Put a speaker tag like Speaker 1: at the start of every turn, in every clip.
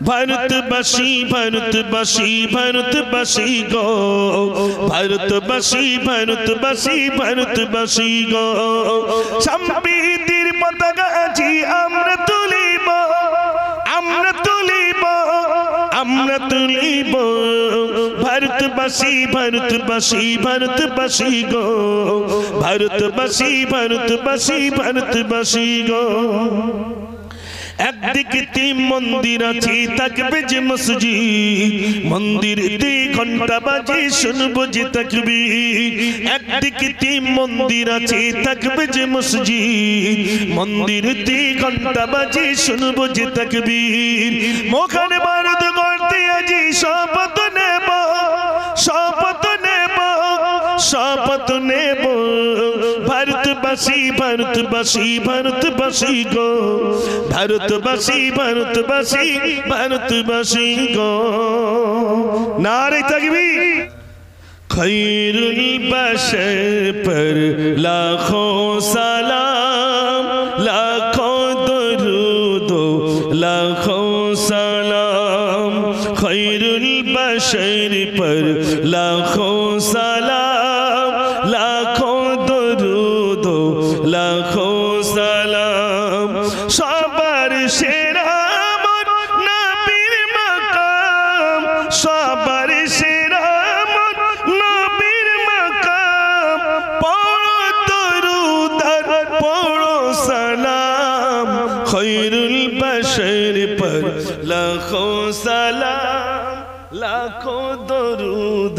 Speaker 1: ভারতবাসী ভারতবাসী ভারতবাসী গো ভারতবাসী ভারতবাসী ভারতবাসী গো সম্প্রীতির পতাকা আজি আমরা তুলিব আমরা তুলিব আমরা তুলিব ভারতবাসী ভারতবাসী ভারতবাসী গো ভারতবাসী ভারতবাসী ভারতবাসী গো একদিকে তিন মন্দির আছে থাকবে যে মসজিদ মন্দিরেতে ঘন্টা বাজে শুনবো যে তাকবীর একদিকে তিন মন্দির আছে থাকবে যে মসজিদ মন্দিরেতে ঘন্টা বাজে শুনবো যে তাকবীর মোখানে বারুদ করতে আজি শপথ নেব শপথ নেব শপথ নেব ভারতবাসী ভারতবাসী ভারতবাসী গো ভারতবাসী ভারতবাসী ভারতবাসী গো নারে তাকবীর खैरुल बशर पर लाखों सलाम लाखों दुरूद लाखों सलाम खैरुल बशर पर लाखों सलाम लाखों दुरूद लाखों सलाम सबर शेरा नबीर मकाम सबर शेरा खैरुल बशर पर लाखों सलाम लाखों दुरूद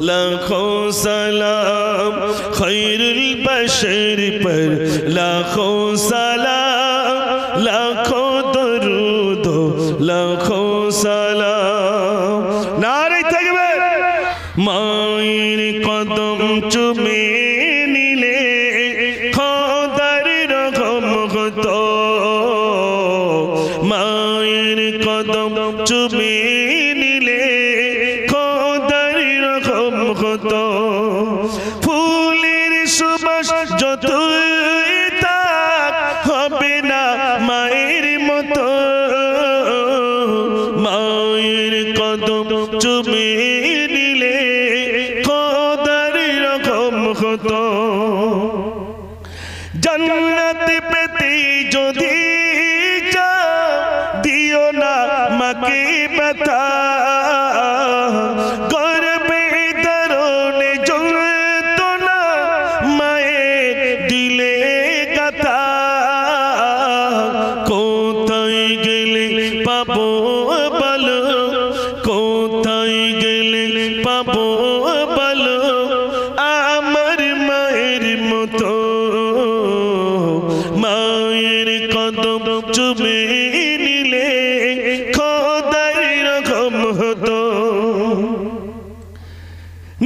Speaker 1: लाखों सलाम खैरुल बशर पर लाखों सलाम लाखों दुरूद लाखों सलाम नारे तकबीर मायर कदम चुमे नीले खोदर रगम गतो मायर कदम चुमे नीले खोदर रगम गतो फूलेर सुबास যতই তাক হবে না মায়ের মতো মায়ের কদম চুমে নিলে খোদার রকম হতো জান্নাত পেতে যদি চাও দিও না মাকে ব্যথা গর্বে দারুণে যন্ত্রণা মায়ের দিলে গাথা কোথায় গেলে পাবো বলো কোথায় গেলে পাবো বলো আমার মায়ের মতো মায়ের কদম চুমে নিলে খোদার রকম হতো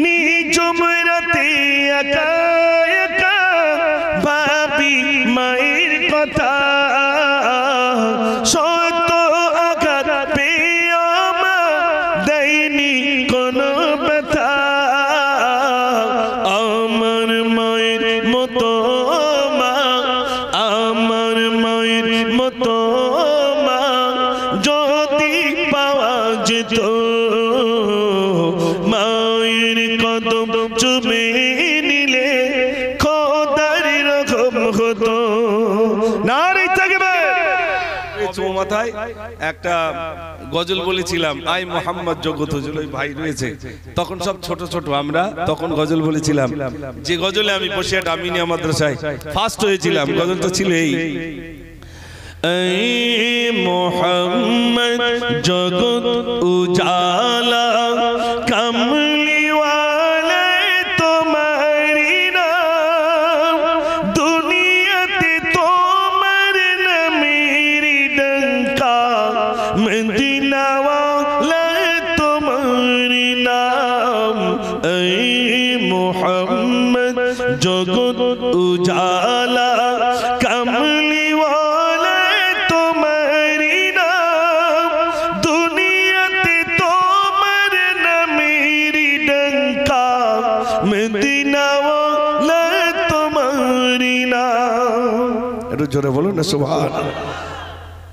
Speaker 1: নিজম রাতে একা একা ভাবি মায়ের কথা শত আঘাত পেয়ে মা দেয়নি কোনো ব্যথা আমার মায়ের মতো মা আমার মায়ের মতো মা যদি পাওয়া যেত মায়ের কদম চুমে নিলে খোদার রকম হতো নারে তাকবীর মাথায় একটা গজল বলেছিলাম আই মোহাম্মদ জগত হুজুর ওই ভাই রয়েছে তখন সব ছোট ছোট আমরা তখন গজল বলেছিলাম যে গজলে আমি বসিরহাট আমিনিয়া মাদ্রাসায় ফার্স্ট হয়েছিলাম গজলটা ছিল এই মোহাম্মদ জগত উজালা কমলি ওয়ালা তোমারি নাম দুনিয়াতে তোমার নামেরি ডঙ্কা মদিনা ওয়ালা তোমারি নাম এই মোহাম্মদ জগত উজালা কমলি জোরে বলুন না সুবহানাল্লাহ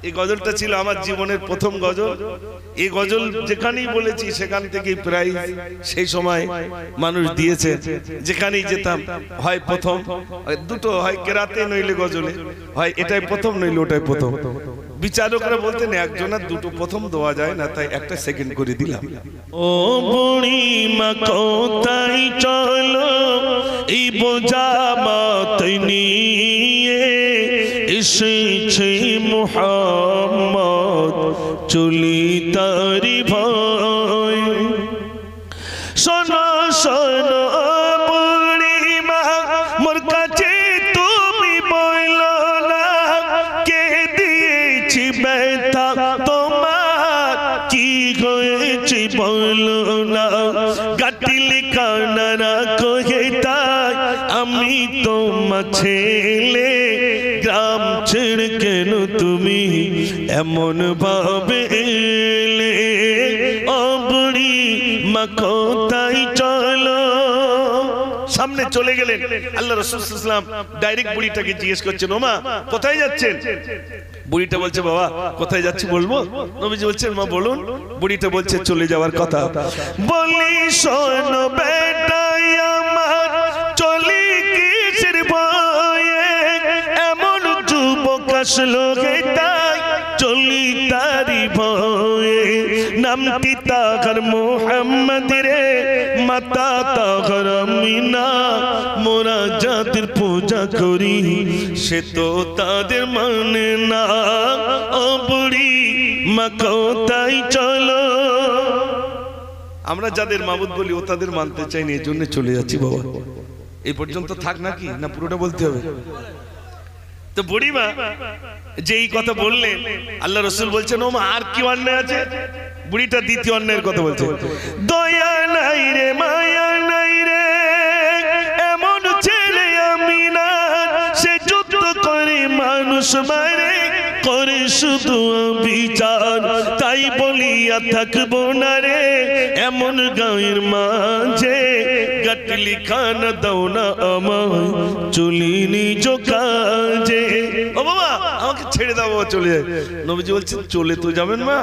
Speaker 1: এই গজলটা ছিল আমার জীবনের প্রথম গজল। এই গজল যেখানেই বলেছি সেখান থেকেই প্রায় সেই সময় মানুষ দিয়েছে। যেখানেই যেতাম হয় প্রথম, দুটো হয় কেরাতে নইলে গজলে, হয় এটাই প্রথম নইলে ওটাই প্রথম। বিচারকরা বলতেন একজনের দুটো প্রথম দেওয়া যায় না, তাই একটা সেকেন্ড করে দিলাম। ও বুড়ি মা কোথায় চলো এই বোঝা মাথায় নিয়ে, এসেছে মুহাম্মদ চলি তারি ভয়। শোনো শোনো বুড়ি মা মোর কাছে তুমি বলো না, কে দিয়েছি ব্যথা তোমার কি হয়েছে বলো না। গাটিল কানারা কহে তাই আমি তোমার ছেলে, গ্রাম ছেড়ে কেন তুমি এমন ভাবে এলে। ও বুড়ি মা কোথায় চলো। সামনে চলে গেলেন আল্লাহ রাসূল সাল্লাল্লাহু আলাইহি ওয়াসাল্লাম। ডাইরেক্ট বুড়িটাকে জিজ্ঞেস করছেন, ও মা কোথায় যাচ্ছেন? বুড়িটা বলছে, বাবা কোথায় যাচ্ছি বলবো? নবীজি বলছেন, মা বলুন। বুড়িটা বলছে, চলে যাওয়ার কথা। বলি শোনো বেটা আমার, চলি কিসের ভয়ে, এমন যুবক আসলো তাই চলি তারি ভয়ে। নামটি তাহার মুহাম্মদ রে, মাতা তাহার আমিনা, মোরা যাদের পূজা করি সে তো তাদের মানে না। ও বুড়ি মা কোথায় চলো। আমরা যাদের মাবুদ বলি ও তাদের মানতে চাই না, এই জন্য চলে যাচ্ছি। বাবা এই পর্যন্ত থাক নাকি, না পুরোটা বলতে হবে? তো বুড়িমা যেই কথা বললেন আল্লাহ রাসূল বলছেন, ও মা আর কি অন্যায় আছে? বুড়িটা দ্বিতীয় অন্যায়ের কথা বলছে। দয়া নাই রে মায়া নাই রে, এমন ছেলে আমি না, সে যুদ্ধ করে মানুষ মারে, করে শুধু বিচার, তাই বলিয়া থাকবো না রে এমন গাঁয়ের মাঝে। গাটলি খানা দাও না আমায় চলি নিজ কাজে। ও বাবা আমাকে ছেড়ে দাও, বাবা চলে যায়। নবীজি বলছেন, চলে তো যাবেন মা,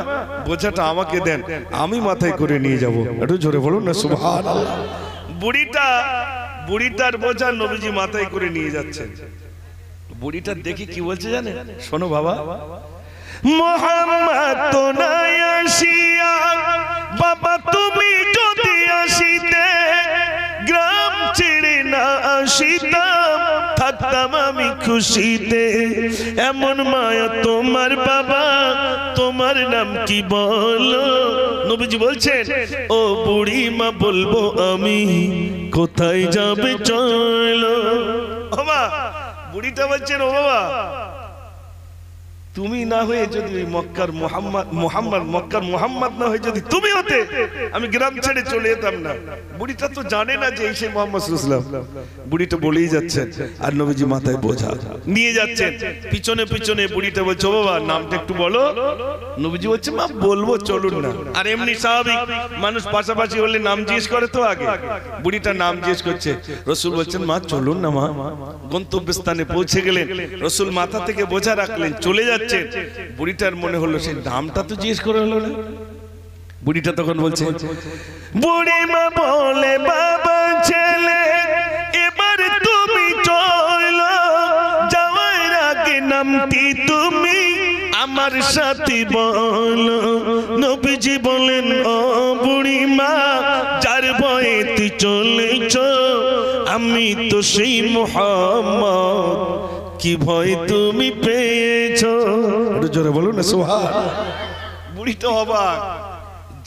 Speaker 1: বোঝাটা আমাকে দেন, আমি মাথায় করে নিয়ে যাব। একটু জোরে বলুন না সুবহানাল্লাহ। বুড়িটার বোঝা নবীজি মাথায় করে নিয়ে যাচ্ছেন। বুড়িটা দেখি কি বলছে জানেন? শোনো বাবা, মুহাম্মদ তো নাই আসিয়া, বাবা তুমি যদি আসিতে, গ্রাম ছেড়ে না আসিতাম, থাকতাম আমি খুশিতে। এমন মায়া তোমার বাবা, তোমার নাম কি বলো? নবীজি বলছেন, ও বুড়ি মা বলবো আমি, কোথায় যাবে চলো। ও মা, বুড়িটা বলছেন, ও বাবা তুমি না হয়ে যদি মক্কার মুহাম্মদ না হয়ে যদি তুমি হতে, আমি গ্রাম ছেড়ে চলে যেতাম না। বুড়িটা তো জানে না যে এই সেই মুহাম্মদ সাল্লাল্লাহু আলাইহি ওয়াসাল্লাম। বুড়িটা বলেই যাচ্ছেন আর নবীজি মাথায় বোঝা নিয়ে যাচ্ছেন। পিছনে পিছনে বুড়িটা বলছে, ও বাবা নামটা একটু বলো। নবীজি বলছে, মা বলবো চলুন না। আর এমনি স্বাভাবিক মানুষ পাশাপাশি হলে নাম জিজ্ঞেস করে তো আগে। বুড়িটা নাম জিজ্ঞেস করছে। রাসূল বলছেন, মা চলুন না মা। গন্তব্যস্থানে পৌঁছে গেলেন, রাসূল মাথা থেকে বোঝা রাখলেন, চলে যাচ্ছেন। বুড়িটার মনে হলো সেই নামটা তো জিজ্ঞেস করে হলো না। বুড়িটা তখন বলছে, বুড়ি মা বলে, বাবা ছেলে এবার তুমি চলো, যাওয়ার আগে নামটি তুমি আমার সাথে বলো। নবীজি বলেন, ও বুড়ি মা যার ভয়ে তুই চলেছ, আমি তো সেই মুহাম্মদ, কি ভয় তুমি পেয়েছো? একটু জোরে বলুন না সুবহানাল্লাহ। বুড়িটা অবাক,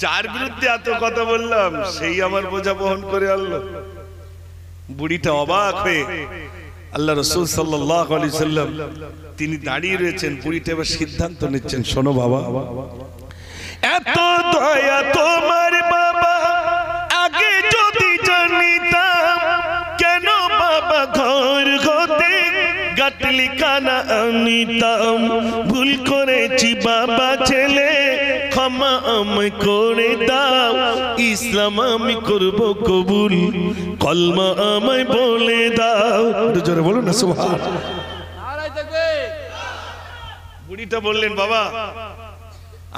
Speaker 1: যার বিরুদ্ধে এত কথা বললাম সেই আমার বোঝা বহন করে আনলো। বুড়িটা অবাক হয়ে আল্লাহ রাসূল সাল্লাল্লাহু আলাইহি সাল্লাম তিনি দাঁড়িয়ে রয়েছেন। বুড়িটা এবার সিদ্ধান্ত নিচ্ছেন, শোনো বাবা, এত দয়া তোমার বাবা, আগে যদি জানিতাম, কেন বাবা ঘর হতে গাটলি কানা আনিতাম। ভুল করেছি বাবা ছেলে, ক্ষমা আমায় করে দাও, ইসলাম আমি করব কবুল, কলমা আমায় বলে দাও। জোরে বলুন না সুবহানাল্লাহ। বুড়ি বুড়িটা বললেন, বাবা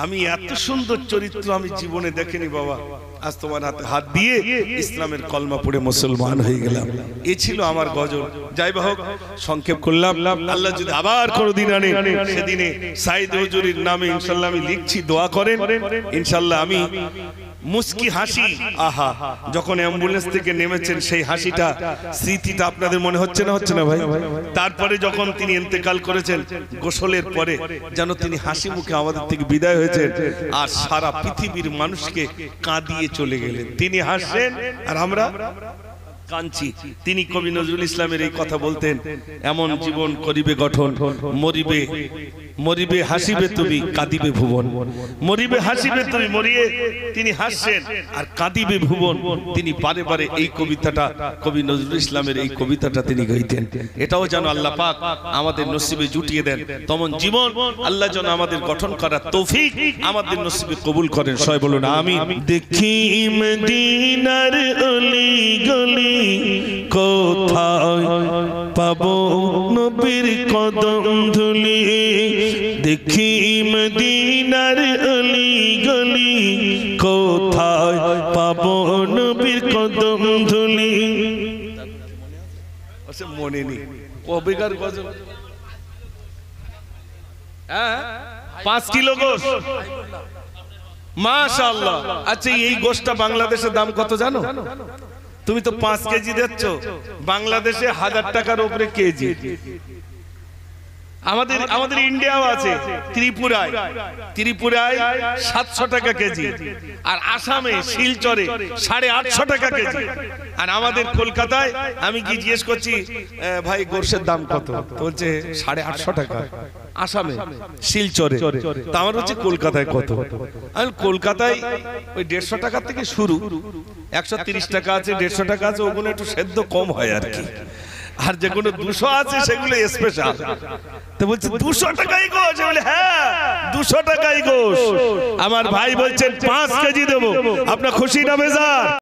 Speaker 1: আমি এত সুন্দর চরিত্র আমি জীবনে দেখিনি বাবা, আজ তোমার হাতে হাত দিয়ে ইসলামের কলমা পড়ে মুসলমান হয়ে গেলাম। এ ছিল আমার গজল। যাই হোক, সংক্ষেপ করলাম। আল্লাহ যদি আবার কোনোদিন আনে, সেদিনে সাইদ হুজুরির নামে ইনশাল্লাহ আমি লিখছি, দোয়া করেন। ইনশাল্লাহ আমি মুস্কি হাসি, আহা, যখন অ্যাম্বুলেন্স থেকে নেমেছেন সেই হাসিটা, স্মৃতিটা আপনাদের মনে হচ্ছে না? হচ্ছে না ভাই? তারপরে যখন তিনি ইন্তেকাল করেছেন, গোসলের পরে যেন তিনি হাসি মুখে আমাদের থেকে বিদায় হয়েছেন, আর সারা পৃথিবীর মানুষকে কাঁদিয়ে চলে গেলেন। তিনি হাসছেন আর আমরা কাঁদছি। তিনি কবি নজরুল ইসলামের এই কথা বলতেন, এমন জীবন করিবে গঠন, মরিবে মরিবে হাসিবে তুমি, কাঁদিবে ভুবন। মরিবে হাসিবে তুমি, মরিয়ে তিনি হাসছেন, আর কাঁদিবে ভুবন। তিনি বারে বারে এই কবিতাটা, কবি নজরুল ইসলামের এই কবিতাটা তিনি গাইতেন। এটাও যেন আল্লাহ পাক আমাদের নসিবে জুটিয়ে দেন, তেমন জীবন আল্লাহ যেন আমাদের গঠন করার তৌফিক আমাদের নসিবে কবুল করেন। সবাই বলুন আমিন। দেখি মদিনার অলি গলি, কোথায় পাবো নবীর কদম ধুলি। দেখি মদিনার অলি গলি, কোথায় পাবো নবীর কদম ধুলি। আচ্ছা মনে নেই কবেকার গজল? 5 কিলো গোশ, মাশাআল্লাহ। আচ্ছা এই গোশটা বাংলাদেশের দাম কত জানো? তুমি তো 5 কেজি দিচ্ছ, বাংলাদেশে 1000 টাকার উপরে কেজি। আমাদের ইন্ডিয়াও আছে, ত্রিপুরায় 700 টাকা কেজি, আর আসামে শিলচরে 850 টাকা কেজি। আর আমাদের কলকাতায় আমি কি জিজ্ঞেস করছি, ভাই গোর্শের দাম কত? বলছে 850 টাকা। আসামে শিলচরে, তা আমার হচ্ছে কলকাতায় কত? আমি কলকাতায় ওই 150 টাকা থেকে শুরু, 130 টাকা আছে, 150 টাকা আছে, ওগুলো একটু সেদ্ধ কম হয় আর কি। আর যেগুলো 200 আছে সেগুলো স্পেশাল। তো বলছে 200 টাকাই গোশ? বলে হ্যাঁ 200 টাকাই গোশ। আমার ভাই বলছেন 5 কেজি দেবো, আপনার খুশি না বেজার?